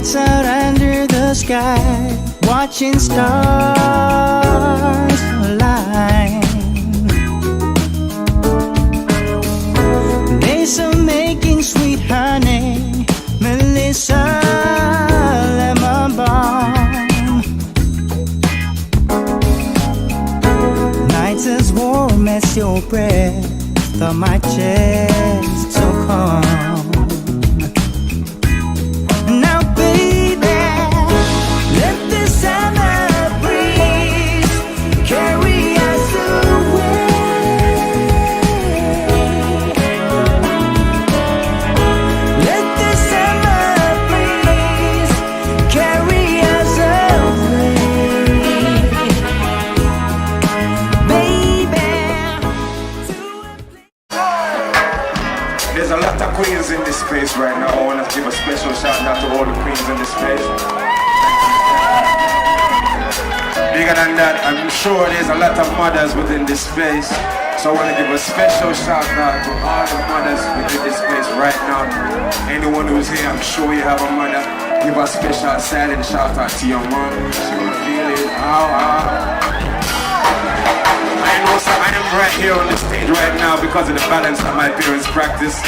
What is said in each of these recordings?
Nights out under the sky, watching stars align. Days of making sweet honey, Melissa lemon balm. Nights as warm as your breath on my chest, so calm. There's a lot of queens in this space right now. I want to give a special shout out to all the queens in this space. Bigger than that, I'm sure there's a lot of mothers within this space. So I want to give a special shout out to all the mothers within this space right now. Anyone who's here, I'm sure you have a mother. Give a special silent shout out to your mom. She will feel it. I am right here on the stage right now because of the balance that my parents practice.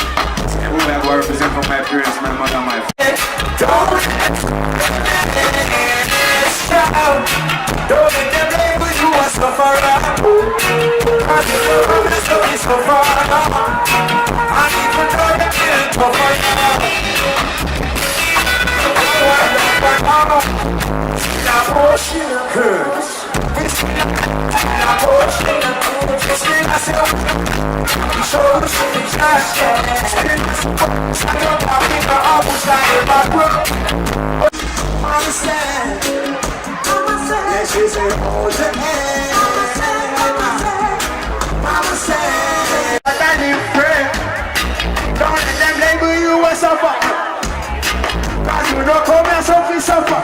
Who I go represent for my parents, my mother, my father. Don't let them label you a sufferer. Cause you know the story so far. And even though they feel tougher. Don't let them label you a suffer. Cause you don't come here so we suffer.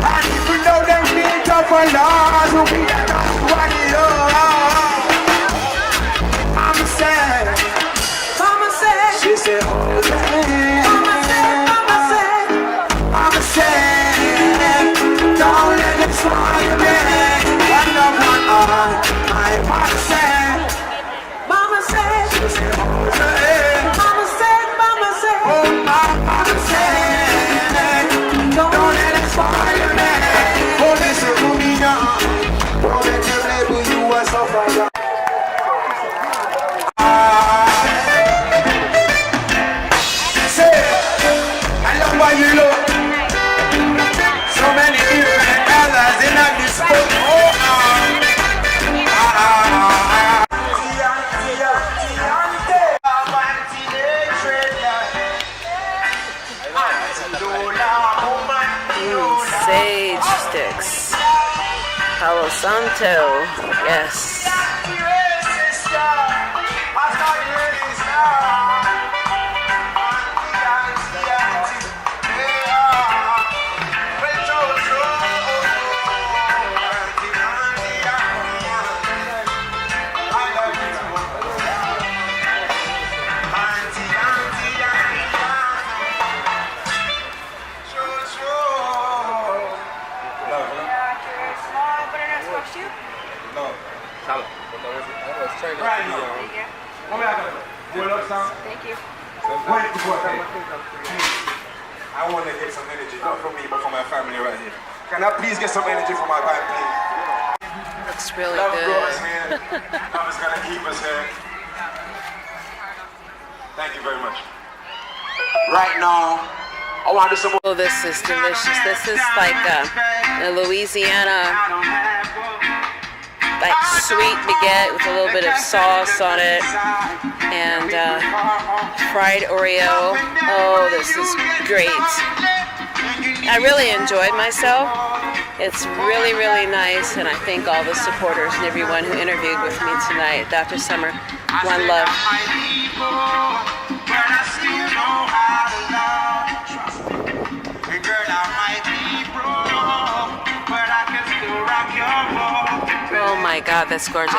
And even though them feel tougher, Lord, we'll be enough to run it all. Mama said, she said, hold your hand. Mama said, don't let them swallow your man. One love, one heart. My mama said, she said, hold your hand. Mama said, oh my mama said, don't let them swallow your man. Oh, listen to me now. Don't let them label you a sufferer. So many different colors in this book. Sage sticks. Palo Santo. Yes. Thank you. I want to get some energy, not from me, but for my family right here. Can I please get some energy for my band, please? Looks really Love good. brought us here. Love is gonna keep us here. Thank you very much. Right now, I want to do some more. Oh, this is delicious. This is like a Louisiana, like sweet baguette with a little bit of sauce on it, and fried Oreo. Oh, this is great. I really enjoyed myself. It's really, really nice, and I thank all the supporters and everyone who interviewed with me tonight. Dr. Summer, one love. Oh my God, that's gorgeous.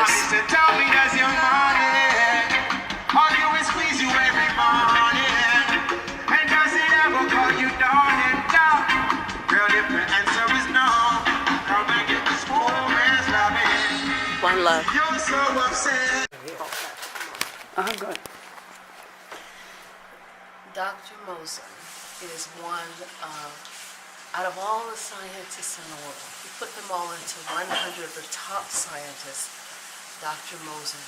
All you is squeeze you every morning, and does it ever call you darling? You're so upset. Good. Dr. Mosen is one of, out of all the scientists in the world, you put them all into 100 of the top scientists, Dr. Mosen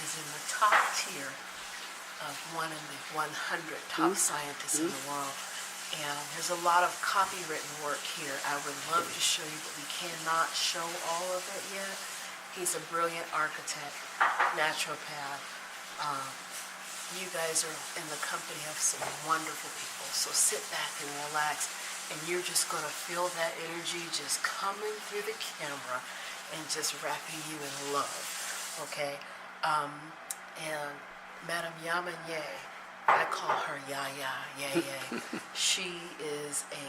is in the top tier of one of the 100 top scientists in the world. And there's a lot of copywritten work here. I would love to show you, but we cannot show all of it yet. He's a brilliant architect, naturopath. You guys are in the company of some wonderful people. So sit back and relax, and you're just going to feel that energy just coming through the camera and just wrapping you in love. Okay? And Madame Yamanye, I call her Yaya, Yay. She is a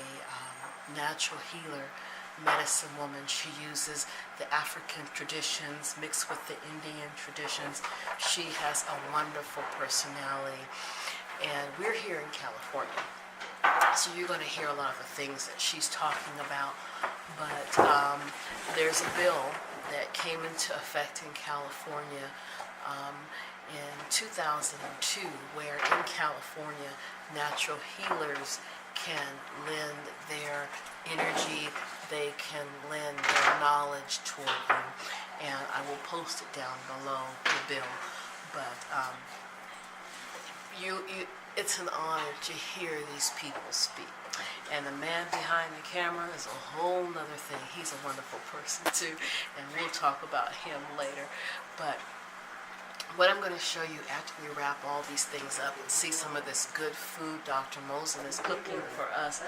natural healer, medicine woman. She uses the African traditions mixed with the Indian traditions. She has a wonderful personality. And we're here in California. So you're going to hear a lot of the things that she's talking about. But there's a bill that came into effect in California in 2002, where in California, natural healers can lend their energy, they can lend their knowledge toward you, and I will post it down below the bill. But it's an honor to hear these people speak. And the man behind the camera is a whole nother thing. He's a wonderful person too, and we'll talk about him later. But what I'm going to show you after we wrap all these things up and see some of this good food Dr. Mosen is cooking for us.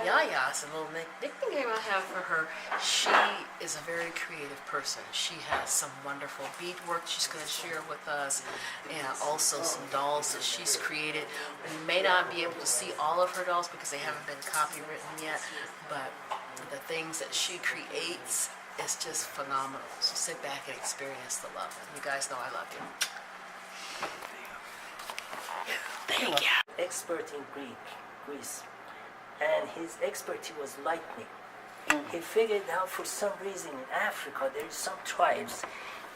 Yaya is a little nickname I have for her. She is a very creative person. She has some wonderful beadwork she's going to share with us, and also some dolls that she's created. We may not be able to see all of her dolls because they haven't been copywritten yet, but the things that she creates, it's just phenomenal. So sit back and experience the love. You guys know I love you. Thank you. Expert in Greece, and his expertise was lightning. He figured out for some reason in Africa there is some tribes,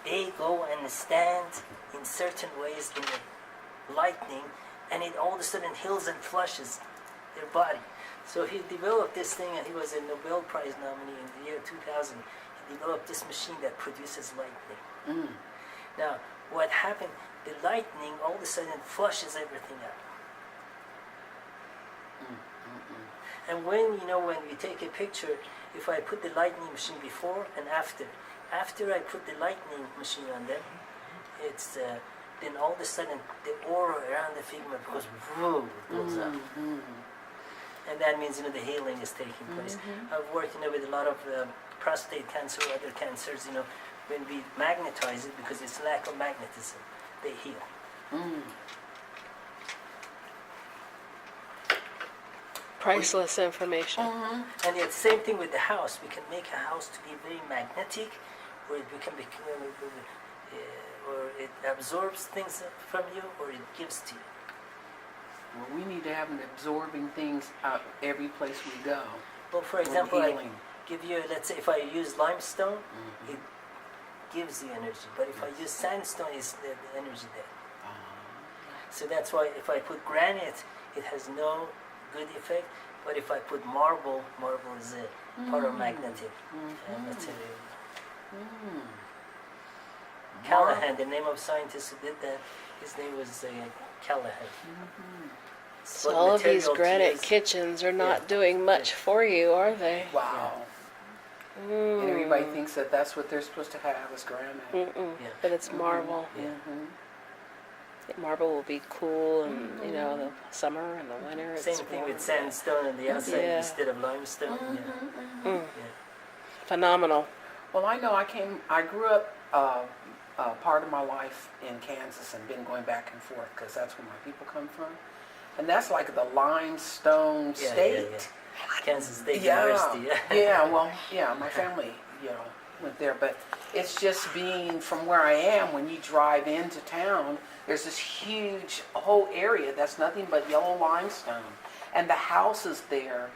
they go and stand in certain ways in the lightning, and it all of a sudden heals and flushes their body. So he developed this thing, and he was a Nobel Prize nominee in the year 2000. He developed this machine that produces lightning. Now, what happened, the lightning all of a sudden flushes everything out. And when you take a picture, if I put the lightning machine before and after I put the lightning machine on them, it's then all of a sudden the aura around the figure goes up. And that means the healing is taking place. I've worked with a lot of prostate cancer, other cancers. When we magnetize it, because it's lack of magnetism, they heal. Priceless information. And it's the same thing with the house. We can make a house to be very magnetic, or it can be, or it absorbs things from you, or it gives to you. Well, we need to have it absorbing things out every place we go. Well, for example, I give you, let's say if I use limestone, it gives the energy. But if I use sandstone, it's the energy there. So that's why if I put granite, it has no good effect. But if I put marble is a paramagnetic material. Callahan, the name of scientist who did that, his name was Callahan. So all of these granite kitchens are not doing much for you, are they? Wow. And everybody thinks that that's what they're supposed to have is granite. But it's marble. Marble will be cool, and the summer and the winter. Same thing with sandstone on the outside instead of limestone. Phenomenal. Well, I know I grew up part of my life in Kansas and been going back and forth because that's where my people come from. And that's like the limestone state. Kansas State University. My family, went there. But it's just being from where I am, when you drive into town, there's this huge whole area that's nothing but yellow limestone. And the houses there,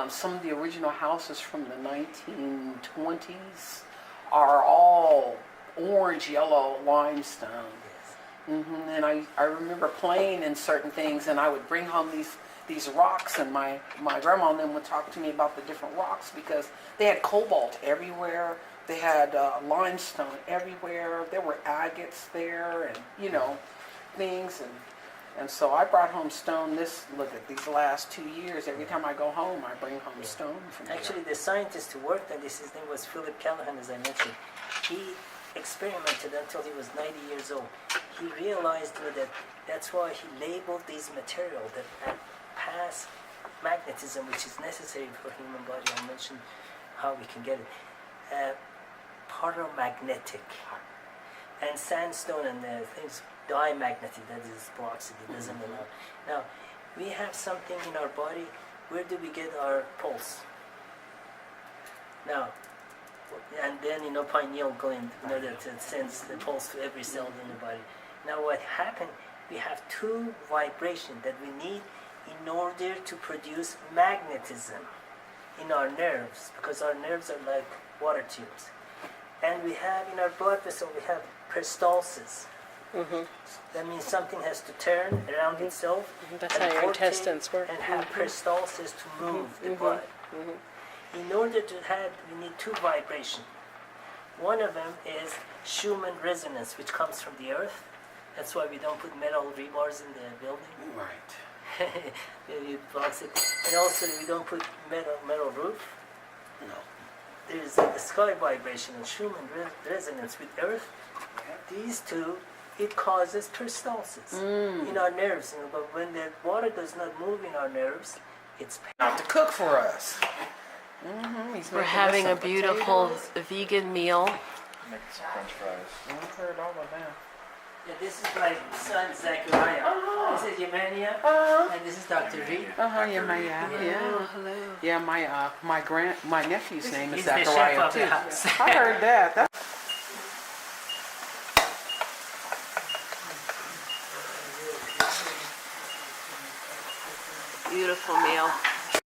some of the original houses from the 1920s are all orange yellow limestone. Yes. And I remember playing in certain things, and I would bring home these rocks, and my grandma and them would talk to me about the different rocks because they had cobalt everywhere. They had limestone everywhere. There were agates there, and things, and so I brought home stone. Look at these last 2 years. Every time I go home, I bring home stone from there. Actually, the scientist who worked on this, his name was Philip Callahan, as I mentioned. He experimented until he was 90 years old. He realized that that's why he labeled these materials that pass magnetism, which is necessary for human body. I'll mention how we can get it. Paramagnetic. And sandstone and things, diamagnetic, that is blocks it, doesn't allow. Now, we have something in our body. Where do we get our pulse? Now, and then pineal gland, that sends the pulse to every cell in the body. Now, what happened? We have two vibrations that we need in order to produce magnetism in our nerves, because our nerves are like water tubes. And we have in our blood vessel, we have peristalsis. That means something has to turn around itself. That's and how your rotate intestines work. And have peristalsis to move the blood. In order to have, we need two vibrations. One of them is Schumann resonance, which comes from the earth. That's why we don't put metal rebars in the building. Right. It blocks it. And also we don't put metal roof. No. There's the sky vibration and Schumann resonance with earth. These two, it causes peristalsis in our nerves. But when the water does not move in our nerves, it's Not to cook for us. We're having a beautiful vegan meal. Make some French fries. I've heard all of that. Yeah, this is my son Zachariah. This is Yemenia, and this is Dr. Reed. Yeah, my nephew's name is He's the chef Zachariah of the too. house. I heard that. Beautiful meal.